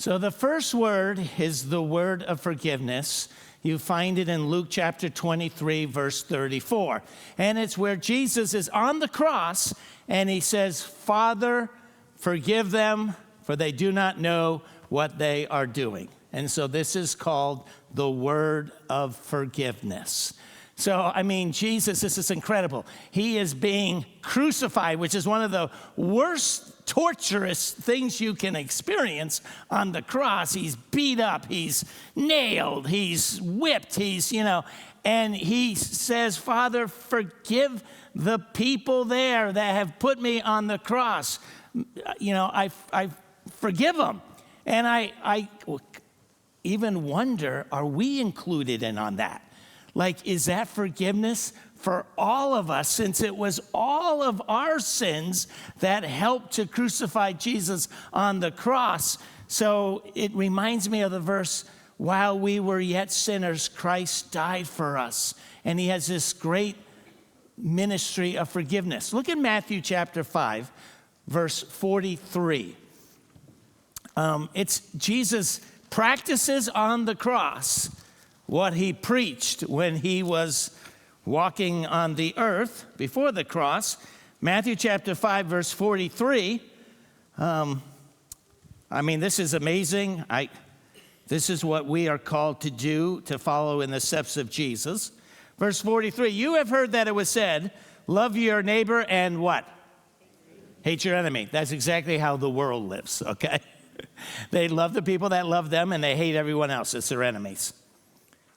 So the first word is the word of forgiveness. You find it in Luke chapter 23, verse 34. And it's where Jesus is on the cross and he says, Father, forgive them, for they do not know what they are doing. And so this is called the word of forgiveness. So, I mean, Jesus, this is incredible. He is being crucified, which is one of the worst torturous things you can experience on the cross. He's beat up, he's nailed, he's whipped, and he says, Father, forgive the people there that have put me on the cross. I forgive them. And I even wonder, are we included in on that? Like, is that forgiveness for all of us, since it was all of our sins that helped to crucify Jesus on the cross? So it reminds me of the verse, while we were yet sinners, Christ died for us. And he has this great ministry of forgiveness. Look at Matthew chapter 5, verse 43. It's Jesus practices on the cross what he preached when he was walking on the earth before the cross. Matthew chapter 5, verse 43. This is amazing. This is what we are called to do, to follow in the steps of Jesus. Verse 43, you have heard that it was said, love your neighbor and what? Hate your enemy. That's exactly how the world lives, okay? They love the people that love them, and they hate everyone else. It's their enemies.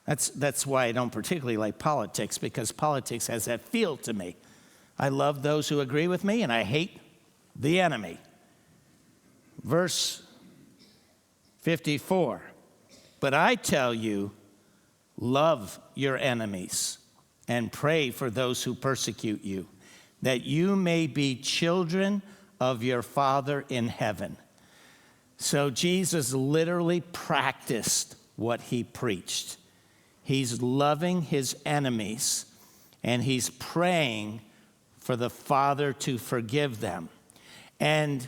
That's why I don't particularly like politics, because politics has that feel to me. I love those who agree with me, and I hate the enemy. Verse 54, but I tell you, love your enemies and pray for those who persecute you, that you may be children of your Father in heaven. So Jesus literally practiced what he preached. He's loving his enemies, and he's praying for the Father to forgive them. And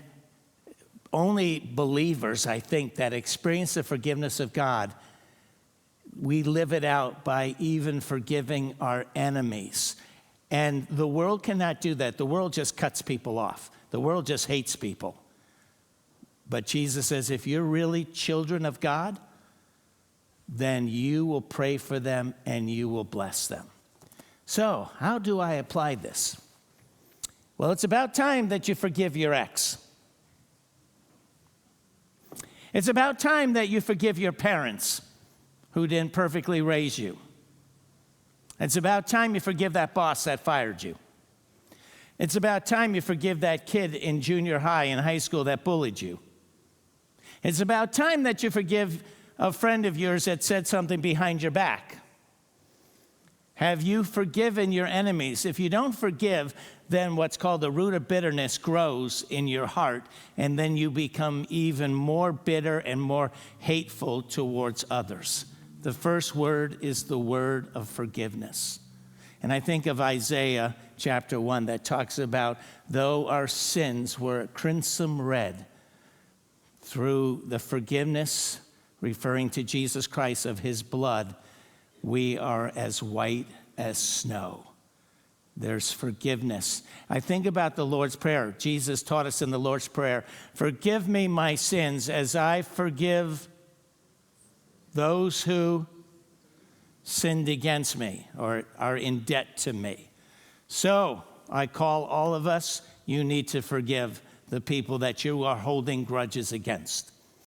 only believers, I think, that experience the forgiveness of God, we live it out by even forgiving our enemies. And the world cannot do that. The world just cuts people off. The world just hates people. But Jesus says, if you're really children of God, then you will pray for them and you will bless them. So, how do I apply this? Well, it's about time that you forgive your ex. It's about time that you forgive your parents who didn't perfectly raise you. It's about time you forgive that boss that fired you. It's about time you forgive that kid in junior high and high school that bullied you. It's about time that you forgive a friend of yours that said something behind your back. Have you forgiven your enemies? If you don't forgive, then what's called the root of bitterness grows in your heart, and then you become even more bitter and more hateful towards others. The first word is the word of forgiveness. And I think of Isaiah chapter 1 that talks about, though our sins were crimson red, through the forgiveness, referring to Jesus Christ, of his blood, we are as white as snow. There's forgiveness. I think about the Lord's Prayer. Jesus taught us in the Lord's Prayer, forgive me my sins as I forgive those who sinned against me or are in debt to me. So I call all of us, you need to forgive the people that you are holding grudges against.